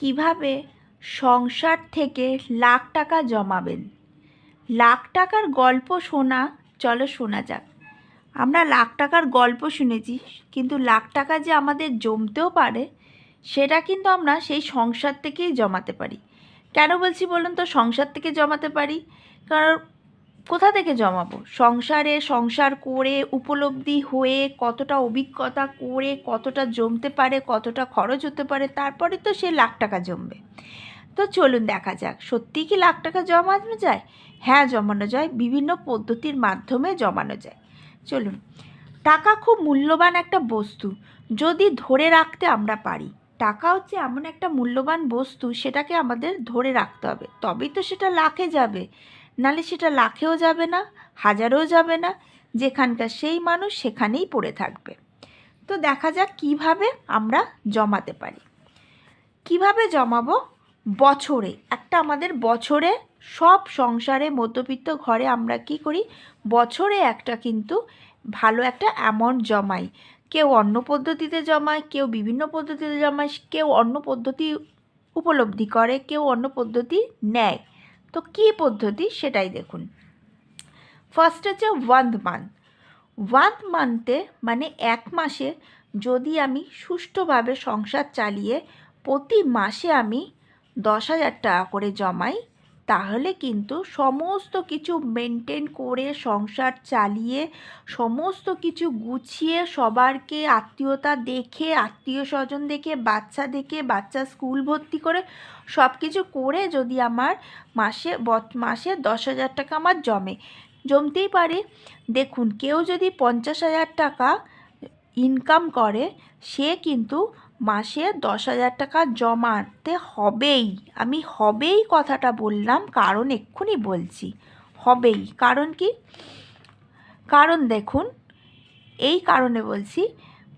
কিভাবে সংসার থেকে লাখ টাকা জমাবেন। লাখ টাকার গল্প চলো শোনা যাক। আমরা লাখ টাকার গল্প শুনেছি, কিন্তু লাখ টাকা যে আমাদের জমতেও পারে সেটা কিন্তু আমরা সেই সংসার থেকেই জমাতে পারি। কেন বলছি বলুন তো সংসার থেকে জমাতে পারি? কারণ কোথা থেকে জমাবো? সংসার করে উপলব্ধি হয়ে কতটা অভিজ্ঞতা করে কতটা জমতে পারে, কতটা খরচ হতে পারে, তারপরে তো সে লাখ টাকা জমবে। তো চলুন দেখা যাক, সত্যিই কি লাখ টাকা জমানো যায়? হ্যাঁ, জমানো যায়, বিভিন্ন পদ্ধতির মাধ্যমে জমানো যায়। চলুন। টাকা খুব মূল্যবান একটা বস্তু, যদি ধরে রাখতে আমরা পারি। টাকা হচ্ছে এমন একটা মূল্যবান বস্তু, সেটাকে আমাদের ধরে রাখতে হবে, তবেই তো সেটা লাখে যাবে। নালে সেটা লাখেও যাবে না, হাজারেও যাবে না, যেখানকার সেই মানুষ সেখানেই পড়ে থাকবে। তো দেখা যাক কিভাবে আমরা জমাতে পারি। কিভাবে জমাবো? আমাদের বছরে সব সংসারে মধ্যবিত্ত ঘরে আমরা কি করি, বছরে একটা কিন্তু ভালো একটা অ্যামাউন্ট জমাই। কেউ অন্য পদ্ধতিতে জমায়, কেউ বিভিন্ন পদ্ধতিতে জমায়, কেউ অন্য পদ্ধতি উপলব্ধি করে, কেউ অন্য পদ্ধতি নেয়। তো কী পদ্ধতি সেটাই দেখুন। ফার্স্ট হচ্ছে 1 মান্থ। 1 মান্থে মানে 1 মাসে যদি আমি সুষ্ঠুভাবে সংসার চালিয়ে প্রতি মাসে আমি 10,000 টাকা করে জমাই, তাহলে কিন্তু সমস্ত কিছু মেনটেন করে সংসার চালিয়ে সমস্ত কিছু গুছিয়ে সবারকে আত্মীয়তা দেখে, আত্মীয় স্বজন দেখে, বাচ্চা স্কুল ভর্তি করে সব কিছু করে যদি আমার মাসে 10,000 টাকা আমার জমতেই পারে। দেখুন, কেউ যদি 50,000 টাকা ইনকাম করে, সে কিন্তু মাসে 10,000 টাকা জমাতে হবেই। আমি হবেই কথাটা বললাম, কারণ এক্ষুনি বলছি হবেই। কারণ কি? কারণ দেখুন, এই কারণে বলছি,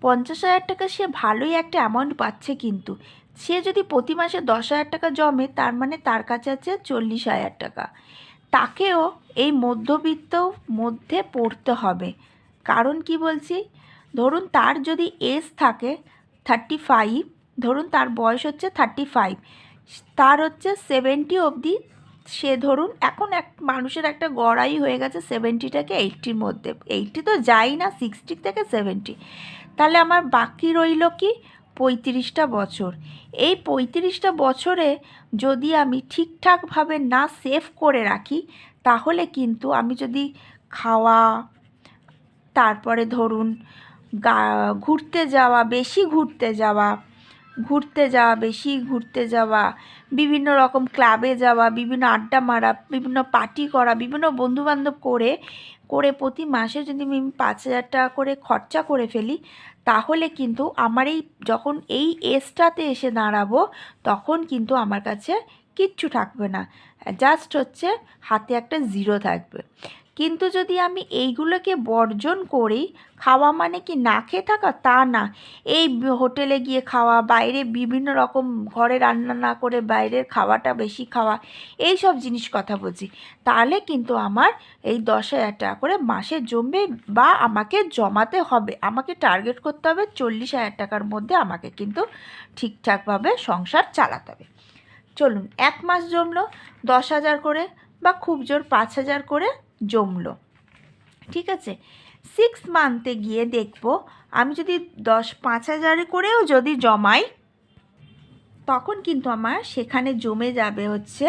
50,000 টাকা সে ভালোই একটা অ্যামাউন্ট পাচ্ছে, কিন্তু সে যদি প্রতি মাসে 10,000 টাকা জমে, তার মানে তার কাছে আছে 40,000 টাকা। তাকেও এই মধ্যবিত্ত মধ্যে পড়তে হবে। কারণ কি বলছি, ধরুন তার যদি এজ থাকে 35, ধরুন তার বয়স হচ্ছে 35, তার হচ্ছে 70 অবধি, সে ধরুন এখন মানুষের একটা গড়াই হয়ে গেছে 70 থেকে 80-র মধ্যে, 80 তো যাই না, 60 থেকে 70। তাহলে আমার বাকি রইল কি 35টা বছর। এই 35টা বছরে যদি আমি ঠিকঠাকভাবে না সেভ করে রাখি, তাহলে কিন্তু আমি যদি খাওয়া, তারপরে ধরুন ঘুরতে যাওয়া, বেশি ঘুরতে যাওয়া, বিভিন্ন রকম ক্লাবে যাওয়া, বিভিন্ন আড্ডা মারা, বিভিন্ন পার্টি করা, বিভিন্ন বন্ধুবান্ধব করে প্রতি মাসে যদি আমি 5,000 টাকা করে খরচা করে ফেলি, তাহলে কিন্তু আমার যখন এই এজটাতে এসে দাঁড়াবো, তখন কিন্তু আমার কাছে কিচ্ছু থাকবে না, জাস্ট হচ্ছে হাতে একটা জিরো থাকবে। কিন্তু যদি আমি এইগুলোকে বর্জন করি, খাওয়া মানে কি না খেয়ে থাকা তা না, এই হোটেলে গিয়ে খাওয়া, বাইরে বিভিন্ন রকম, ঘরে রান্না না করে বাইরের খাওয়াটা বেশি খাওয়া, এই সব জিনিস কথা বলছি, তাহলে কিন্তু আমার এই 10,000 টাকা করে মাসে জমবে, বা আমাকে জমাতে হবে। আমাকে টার্গেট করতে হবে 40,000 টাকার মধ্যে আমাকে কিন্তু ঠিকঠাকভাবে সংসার চালাতে হবে। চলুন, 1 মাস জমলো 10,000 করে, বা খুব জোর 5,000 করে জমলো, ঠিক আছে। 6 মান্থে গিয়ে দেখব, আমি যদি 5,000 করেও যদি জমাই, তখন কিন্তু আমার সেখানে জমে যাবে হচ্ছে,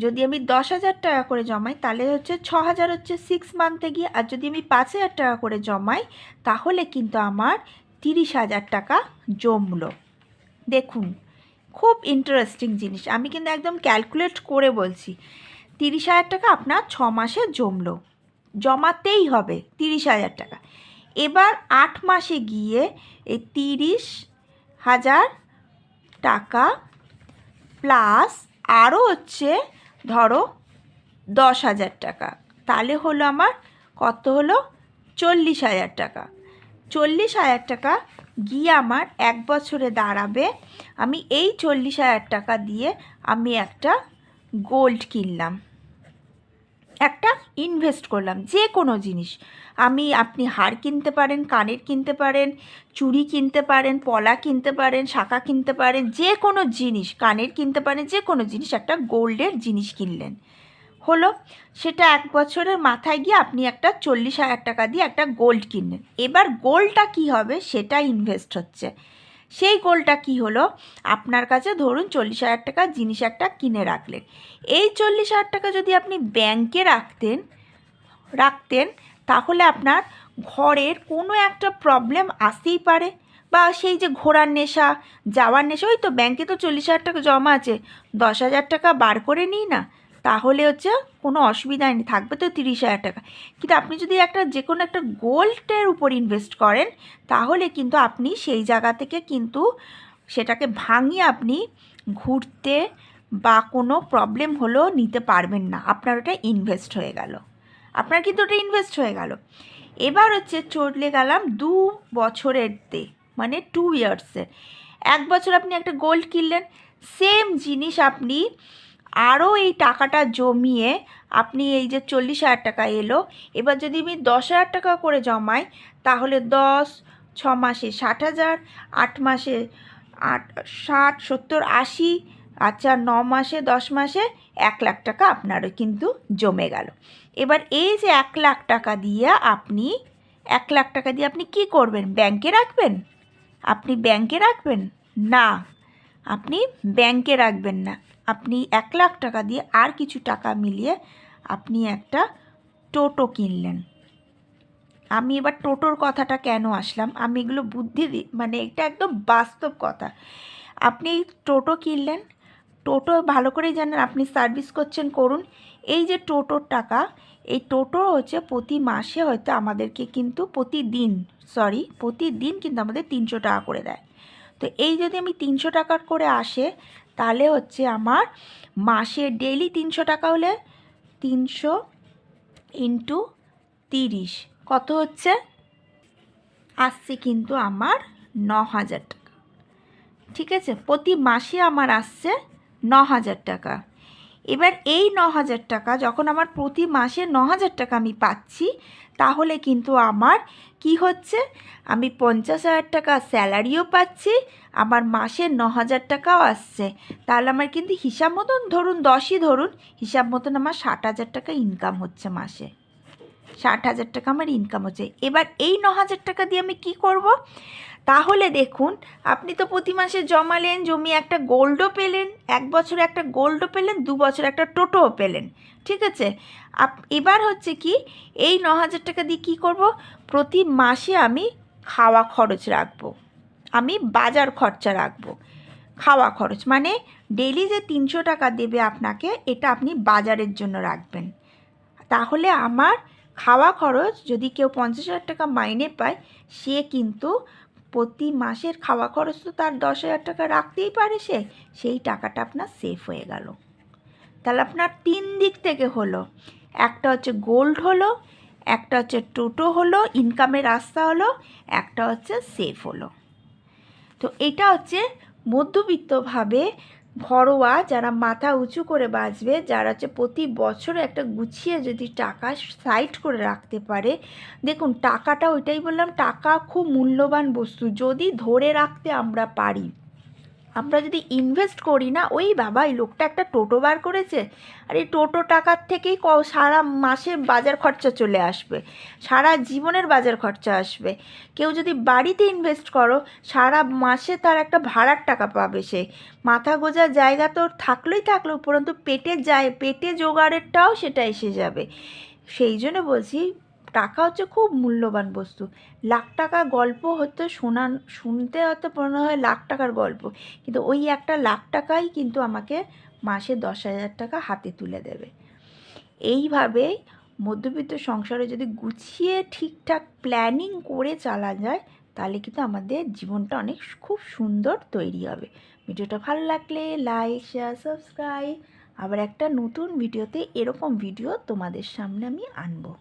যদি আমি 10,000 টাকা করে জমাই, তাহলে হচ্ছে 6,000 হচ্ছে 6 মান্থে গিয়ে। আর যদি আমি 5,000 টাকা করে জমাই, তাহলে কিন্তু আমার 30,000 টাকা জমলো। দেখুন, খুব ইন্টারেস্টিং জিনিস, আমি কিন্তু একদম ক্যালকুলেট করে বলছি। 30,000 টাকা আপনার 6 মাসে জমলো, জমাতেই হবে 30,000 টাকা। এবার 8 মাসে গিয়ে এই 30,000 টাকা প্লাস আরও হচ্ছে ধরো 10,000 টাকা, তাহলে হলো আমার কত হলো 40,000 টাকা। 40,000 টাকা গিয়ে আমার 1 বছরে দাঁড়াবে, আমি এই 40,000 টাকা দিয়ে আমি একটা গোল্ড কিনলাম। একটা ইনভেস্ট করলাম যে কোনো জিনিস। আপনি হার কিনতে পারেন, কানের কিনতে পারেন, চুড়ি কিনতে পারেন, পলা কিনতে পারেন, শাঁখা কিনতে পারেন, যে কোনো জিনিস, কানের কিনতে পারেন, যে কোনো জিনিস, একটা গোল্ডের জিনিস কিনলেন। হলো, সেটা 1 বছরের মাথায় গিয়ে আপনি একটা 40,000 টাকা দিয়ে একটা গোল্ড কিনলেন। এবার গোল্ডটা কি হবে সেটা ইনভেস্ট হচ্ছে। সেই গোল্ডটা কি হলো, আপনার কাছে ধরুন 40,000 টাকার জিনিস একটা কিনে রাখলেন। এই 40,000 টাকা যদি আপনি ব্যাংকে রাখতেন তাহলে আপনার ঘরের কোনো একটা প্রবলেম আসতেই পারে, বা সেই যে ঘোরার নেশা, যাওয়ার নেশা, ওই তো ব্যাংকে তো 40,000 টাকা জমা আছে, 10,000 টাকা বার করে নিই না, তাহলে হচ্ছে কোনো অসুবিধা নেই, থাকবে তো 30,000 টাকা। কিন্তু আপনি যদি যে কোনো একটা গোল্ডের উপর ইনভেস্ট করেন তাহলে কিন্তু আপনি সেই জায়গা থেকে কিন্তু সেটাকে ভাঙিয়ে আপনি ঘুরতে বা কোনো প্রবলেম হলেও নিতে পারবেন না, আপনার ওটা ইনভেস্ট হয়ে গেল, আপনার কিন্তু ওটা ইনভেস্ট হয়ে গেল। এবার হচ্ছে চলে গেলাম 2 বছরেরতে, মানে 2 ইয়ার্সের। 1 বছর আপনি একটা গোল্ড কিনলেন, সেম জিনিস আপনি আরও এই টাকাটা জমিয়ে আপনি এই যে 40,000 টাকা এলো, এবার যদি আমি 10,000 টাকা করে জমাই তাহলে 10, 6 মাসে 60,000, 8 মাসে 60, 70, 80, আচ্ছা 9 মাসে, 10 মাসে 1 লাখ টাকা আপনারও কিন্তু জমে গেল। এবার এই যে 1 লাখ টাকা দিয়ে আপনি 1 লাখ টাকা দিয়ে আপনি কী করবেন? ব্যাংকে রাখবেন? আপনি ব্যাংকে রাখবেন না, আপনি ব্যাংকে রাখবেন না, আপনি 1 লাখ টাকা দিয়ে আর কিছু টাকা মিলিয়ে আপনি একটা টোটো কিনলেন। আমি এবার টোটোর কথাটা কেন আসলাম, আমি এগুলো বুদ্ধি দিই, মানে এটা একদম বাস্তব কথা। আপনি টোটো কিনলেন, টোটো ভালো করেই জানেন, আপনি সার্ভিস করছেন, করুন। এই যে টোটোর টাকা, এই টোটো হচ্ছে প্রতি মাসে হয়তো আমাদেরকে কিন্তু প্রতিদিন কিন্তু আমাদের 300 টাকা করে দেয়। তো এই যদি আমি 300 টাকার করে আসে তাহলে হচ্ছে আমার মাসে ডেইলি 300 টাকা হলে 300 ইন্টু 30 কত হচ্ছে? আসছে কিন্তু আমার 9,000 টাকা। ঠিক আছে, প্রতি মাসে আমার আসছে 9,000 টাকা। এবার এই 9,000 টাকা যখন আমার প্রতি মাসে 9,000 টাকা আমি পাচ্ছি, তাহলে কিন্তু আমার কি হচ্ছে, আমি 50,000 টাকা স্যালারিও পাচ্ছি, আমার মাসে 9,000 টাকাও আসছে। তাহলে আমার কিন্তু হিসাব মতন ধরুন 10ই ধরুন, হিসাব মতন আমার 60,000 টাকা ইনকাম হচ্ছে মাসে, 60,000 টাকা আমার ইনকাম হচ্ছে। এবার এই 9,000 টাকা দিয়ে আমি কি করব? তাহলে দেখুন, আপনি তো প্রতি মাসে জমালেন, জমিয়ে একটা গোল্ডও পেলেন, 1 বছরে একটা গোল্ডও পেলেন, 2 বছরে একটা টোটোও পেলেন। ঠিক আছে, এবার হচ্ছে কি, এই 9,000 টাকা দিয়ে কী করব? প্রতি মাসে আমি খাওয়া খরচ রাখবো, আমি বাজার খরচা রাখবো। খাওয়া খরচ মানে ডেইলি যে 300 টাকা দেবে আপনাকে, এটা আপনি বাজারের জন্য রাখবেন। তাহলে আমার খাওয়া খরচ, যদি কেউ 50,000 টাকা মাইনে পায়, সে কিন্তু প্রতি মাসের খাওয়া খরচ তো তার 10,000 টাকা রাখতেই পারে, সেই টাকাটা আপনার সেফ হয়ে গেল। তাহলে আপনার 3 দিক থেকে হলো, একটা হচ্ছে গোল্ড হলো, একটা হচ্ছে টোটো হলো, ইনকামের রাস্তা হলো, একটা হচ্ছে সেফ হলো। তো এটা হচ্ছে মধ্যবিত্তভাবে ঘরোয়া, যারা মাথা উঁচু করে বাঁচবে, যারা হচ্ছে প্রতি বছরে একটা গুছিয়ে যদি টাকা সাইড করে রাখতে পারে। দেখুন, টাকাটা ওইটাই বললাম, টাকা খুব মূল্যবান বস্তু, যদি ধরে রাখতে আমরা পারি। আমরা যদি ইনভেস্ট করি না, ওই বাবা এই লোকটা একটা টোটো বার করেছে, আর এই টোটো টাকার থেকেই সারা মাসে বাজার খরচা চলে আসবে, সারা জীবনের বাজার খরচা আসবে। কেউ যদি বাড়িতে ইনভেস্ট করো, সারা মাসে তার একটা ভাড়ার টাকা পাবে, সে মাথা গোঁজার জায়গা তো থাকলোই থাকলো, উপরন্তু পেটে জোগাড়েরটাও সেটা এসে যাবে। সেই জন্য বলছি, টাকা হচ্ছে খুব মূল্যবান বস্তু। লাখ টাকা গল্প হয়তো শুনতে হয়তো মনে হয় লাখ টাকার গল্প, কিন্তু ওই একটা লাখ টাকাই কিন্তু আমাকে মাসে 10,000 টাকা হাতে তুলে দেবে। এইভাবে মধ্যবিত্ত সংসারে যদি গুছিয়ে ঠিকঠাক প্ল্যানিং করে চালা যায়, তাহলে কিন্তু আমাদের জীবনটা অনেক খুব সুন্দর তৈরি হবে। ভিডিওটা ভালো লাগলে লাইক, শেয়ার, সাবস্ক্রাইব। আবার একটা নতুন ভিডিওতে এরকম ভিডিও তোমাদের সামনে আমি আনবো।